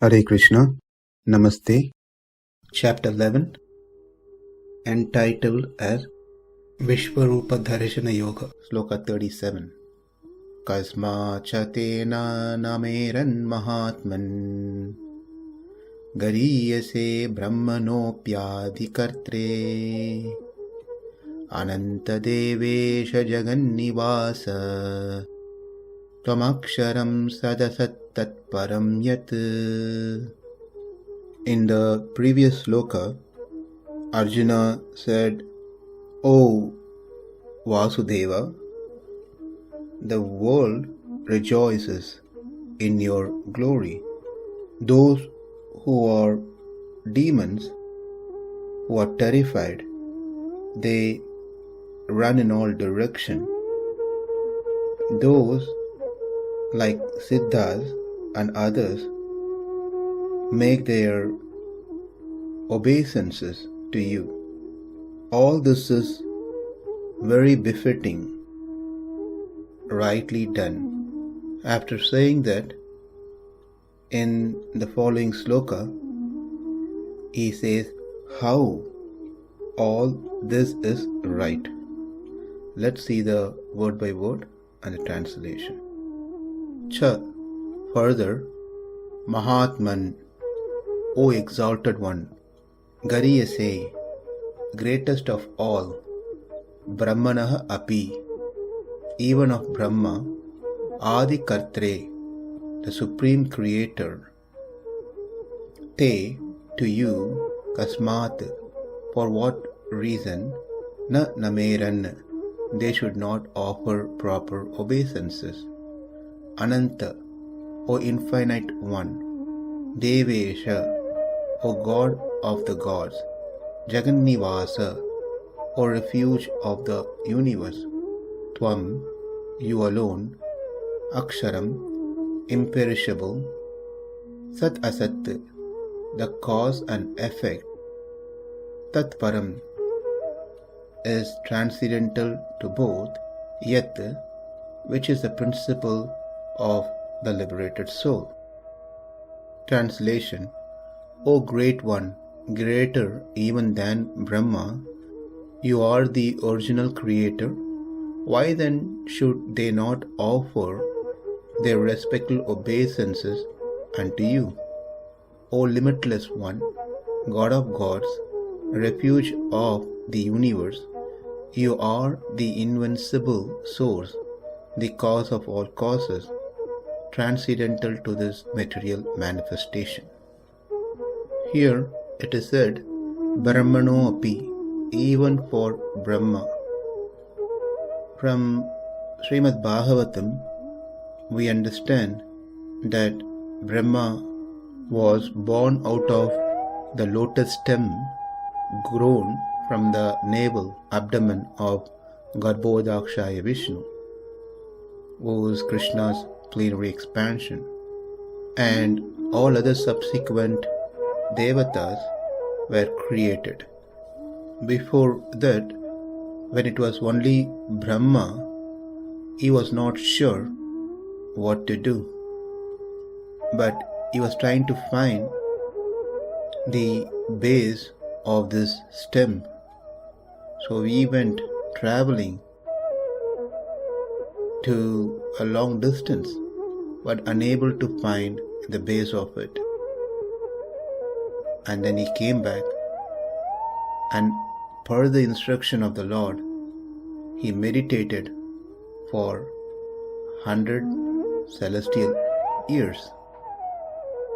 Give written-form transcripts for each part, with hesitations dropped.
Hare Krishna, Namaste. Chapter 11, entitled as Vishwarupa Dharshana Yoga, Sloka 37. Kasmāc nameran mahātman garīyase brahmaṇo ādi-kartre ananta deveśa jagan-nivāsa tvam akṣaraṁ sad-asat paraṁ yat. In the previous sloka, Arjuna said, "O Vasudeva, the world rejoices in your glory. Those who are demons, who are terrified, they run in all directions. Those like siddhas and others make their obeisances to you. All this is very befitting, rightly done." After saying that, in the following sloka, he says how all this is right. Let's see the word by word and the translation. Cha. Further, mahātman, O exalted one, garīyase, greatest of all, brahmaṇah api, even of Brahma, ādi-kartre, the supreme creator, te, to you, kasmāc, for what reason, nameran, they should not offer proper obeisances, ananta, O infinite one, deveśa, O God of the gods, jagan-nivāsa, O refuge of the universe, tvam, you alone, akṣaraṁ, imperishable, sad-asat, the cause and effect, paraṁ, is transcendental to both, yat, which is the principle of the liberated soul. Translation: O great one, greater even than Brahma, you are the original creator. Why then should they not offer their respective obeisances unto you? O limitless one, God of gods, refuge of the universe, you are the invincible source, the cause of all causes, transcendental to this material manifestation. Here it is said, brahmaṇo api, even for Brahma. From Srimad Bhagavatam, we understand that Brahma was born out of the lotus stem grown from the navel abdomen of Garbhodakshaya Vishnu, who is Krishna's plenary expansion, and all other subsequent devatas were created. Before that, when it was only Brahma, he was not sure what to do, but he was trying to find the base of this stem. So he went traveling to a long distance, but unable to find the base of it. And then he came back, and per the instruction of the Lord, he meditated for 100 celestial years.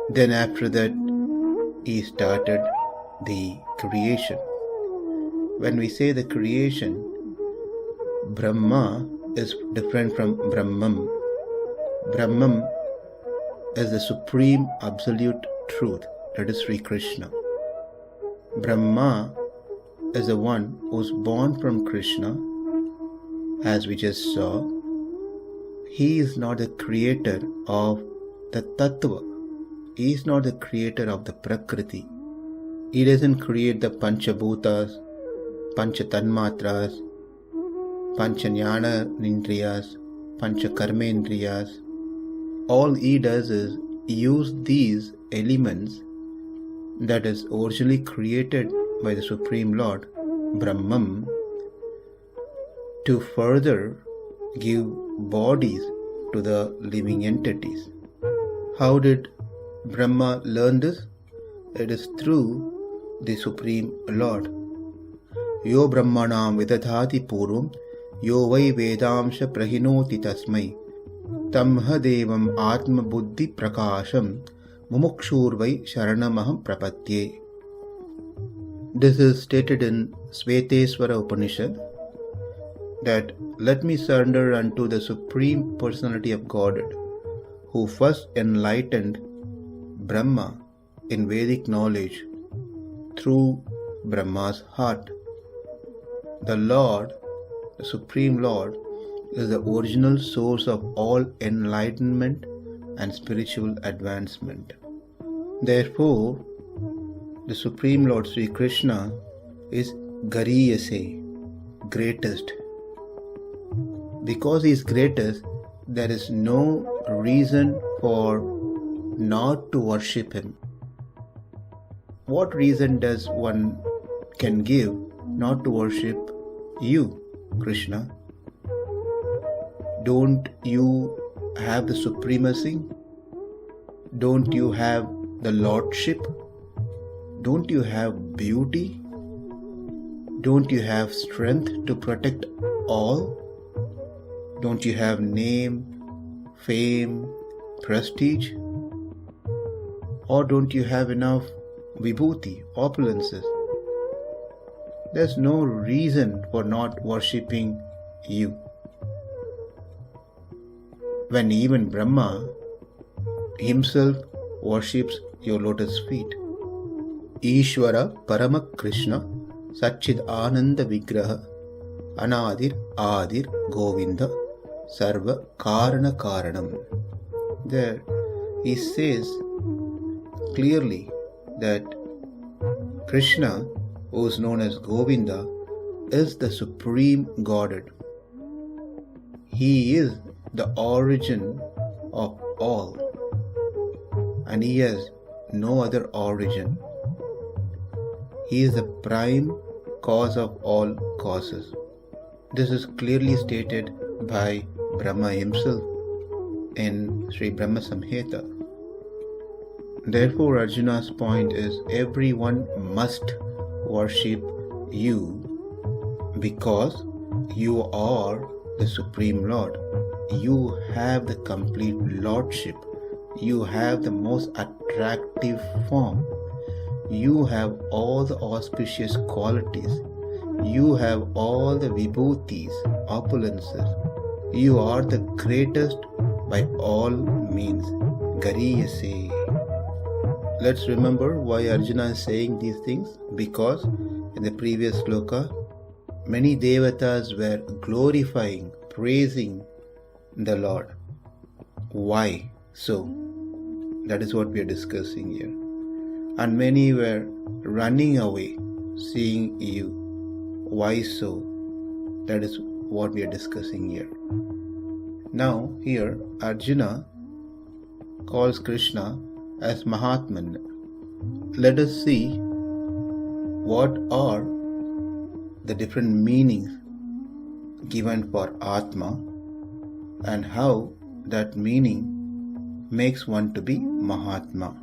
Then after that, he started the creation. When we say the creation, Brahma is different from Brahmam. Brahmam is the supreme absolute truth, that is Sri Krishna. Brahma is the one who is born from Krishna, as we just saw. He is not the creator of the tattva. He is not the creator of the prakriti. He doesn't create the panchabhutas, panchatanmatras, panchajnana-indriyas, panchakarmendriyas. All he does is use these elements that is originally created by the Supreme Lord, Brahmā, to further give bodies to the living entities. How did Brahmā learn this? It is through the Supreme Lord. Yo brahmanam vidadhati purvam yo vai vedamsha prahinoti tasmai tamha devam atma buddhi prakasham mumukshurvai sharanamaham prapatye. This is stated in Svetesvara Upanishad, that let me surrender unto the Supreme Personality of Godhead, who first enlightened Brahma in Vedic knowledge through Brahma's heart. The Lord, the Supreme Lord, is the original source of all enlightenment and spiritual advancement. Therefore, the Supreme Lord Sri Krishna is garīyase, greatest. Because he is greatest, there is no reason for not to worship him. What reason does one can give not to worship you, Krishna? Don't you have the supremacy? Don't you have the lordship? Don't you have beauty? Don't you have strength to protect all? Don't you have name, fame, prestige? Or don't you have enough vibhuti, opulences? There's no reason for not worshipping you. When even Brahma himself worships your lotus feet. Ishvara Parama Krishna Satchid Ananda Vigraha Anadir Adir Govinda Sarva Karana Karanam. There he says clearly that Krishna, who is known as Govinda, is the Supreme Godhead. He is the origin of all, and he has no other origin. He is the prime cause of all causes. This is clearly stated by Brahma himself in Sri Brahma Samhita. Therefore, Arjuna's point is everyone must worship you because you are the Supreme Lord. You have the complete lordship. You have the most attractive form. You have all the auspicious qualities. You have all the vibhutis, opulences. You are the greatest by all means. Garīyase. Let's remember why Arjuna is saying these things. Because in the previous sloka, many devatas were glorifying, praising the Lord. Why so? That is what we are discussing here. And many were running away, seeing you. Why so? That is what we are discussing here. Now, here Arjuna calls Krishna as mahātman. Let us see what are the different meanings given for Atma and how that meaning makes one to be Mahātma.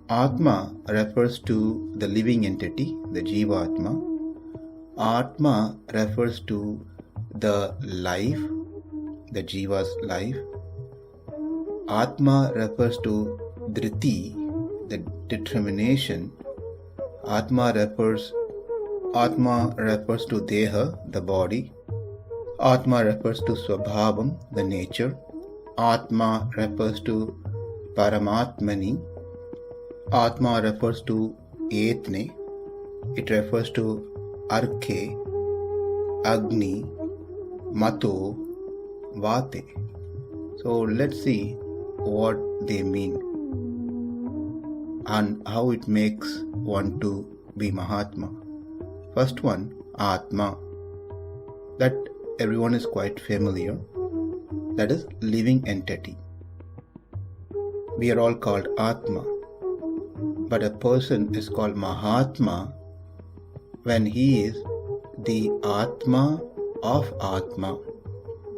Atma refers to the living entity, the Jiva-atma. Atma refers to the life, the Jiva's life. Atma refers to Dhriti, the determination. Atma refers to Deha, the body. Atma refers to Swabhavam, the nature. Atma refers to Paramatmani. Atma refers to Etne. It refers to Arkhe, Agni, Mato, Vate. So let's see what they mean and how it makes one to be Mahatma. First one, Atma. That everyone is quite familiar. That is living entity. We are all called Atma. But a person is called Mahātma when he is the Atma of Atma.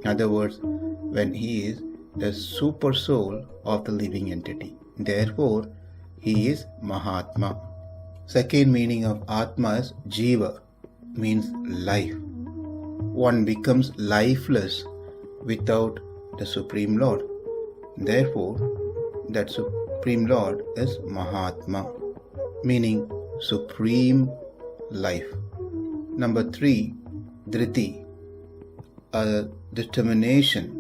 In other words, when he is the super soul of the living entity. Therefore, he is Mahātma. Second meaning of Atma is Jiva, means life. One becomes lifeless without the Supreme Lord. Therefore, that Supreme Lord is Mahātma, meaning supreme life. Number 3, Dhriti, a determination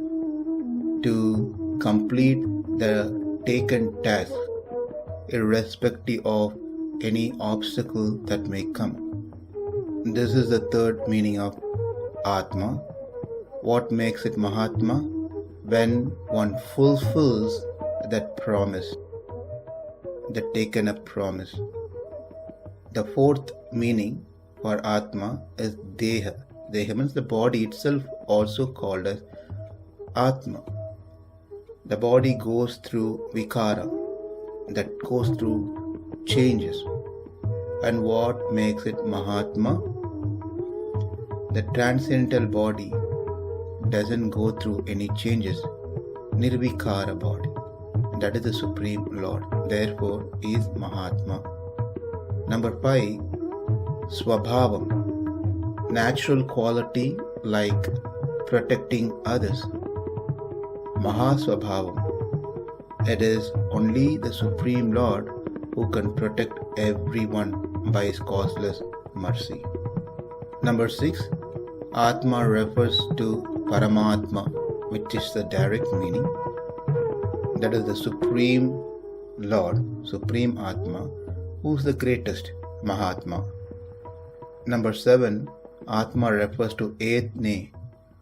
to complete the taken task, irrespective of any obstacle that may come. This is the third meaning of Atma. What makes it Mahātma? When one fulfills that promise, the taken up promise. The fourth meaning for Atma is Deha. Deha means the body itself, also called as Atma. The body goes through vikara, that goes through changes. And what makes it Mahātma? The transcendental body doesn't go through any changes. Nirvikara body. That is the Supreme Lord. Therefore, he is Mahātma. Number 5, Swabhavam. Natural quality like protecting others. Mahaswabhavam. It is only the Supreme Lord who can protect everyone by his causeless mercy. Number 6, Atma refers to Paramatma, which is the direct meaning. That is the Supreme Lord, Supreme Atma, who is the greatest, Mahātma. Number 7, Atma refers to Yatne,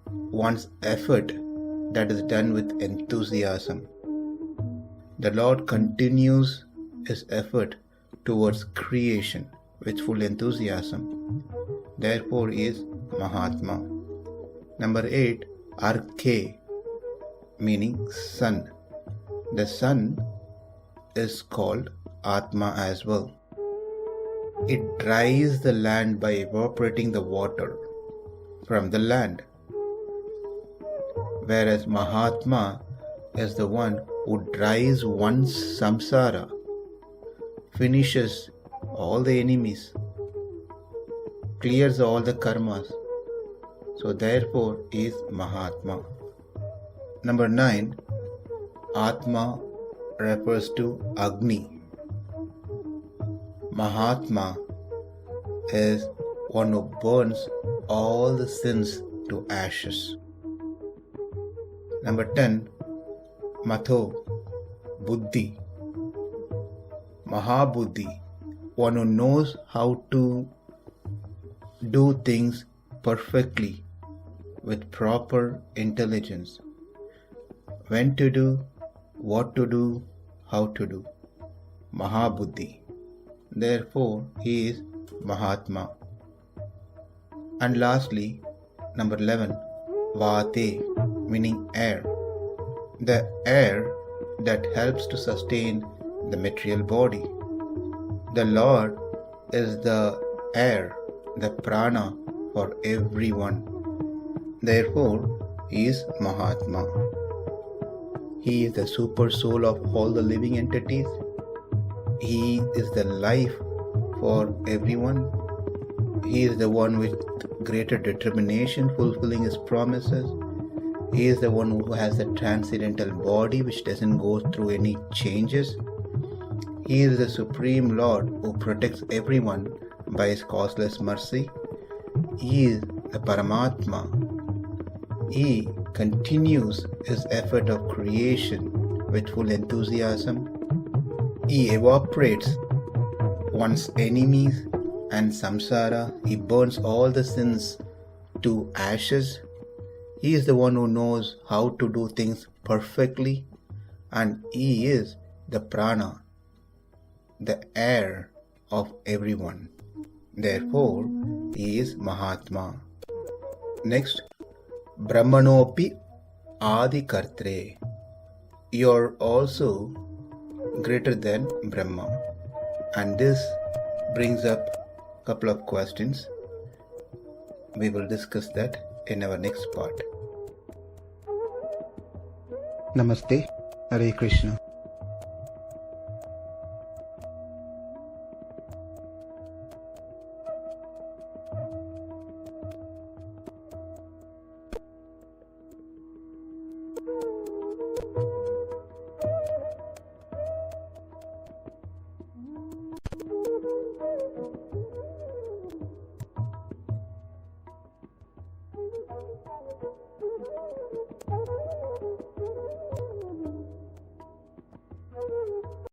one's effort that is done with enthusiasm. The Lord continues his effort towards creation with full enthusiasm. Therefore, he is Mahātma. Number 8, Arkhe, meaning sun. The sun is called Atma as well. It dries the land by evaporating the water from the land. Whereas Mahātma is the one who dries one's samsara, finishes all the enemies, clears all the karmas. So therefore is Mahātma. Number 9, Atma refers to Agni. Mahātma is one who burns all the sins to ashes. Number 10, Matho, Buddhi. Mahabuddhi, one who knows how to do things perfectly with proper intelligence. When to do, what to do, how to do. Mahabuddhi. Therefore, he is Mahātma. And lastly, number 11, Vate, meaning air. The air that helps to sustain the material body. The Lord is the air, the prana for everyone. Therefore, he is Mahātma. He is the super soul of all the living entities. He is the life for everyone. He is the one with greater determination fulfilling his promises. He is the one who has the transcendental body which doesn't go through any changes. He is the Supreme Lord who protects everyone by his causeless mercy. He is the Paramatma. He continues his effort of creation with full enthusiasm. He evaporates one's enemies and samsara. He burns all the sins to ashes. He is the one who knows how to do things perfectly, and he is the prana, the air of everyone. Therefore, he is Mahātma. Next, brahmaṇopi ādi-kartre. You are also greater than Brahma. And this brings up a couple of questions. We will discuss that in our next part. Namaste. Hare Krishna.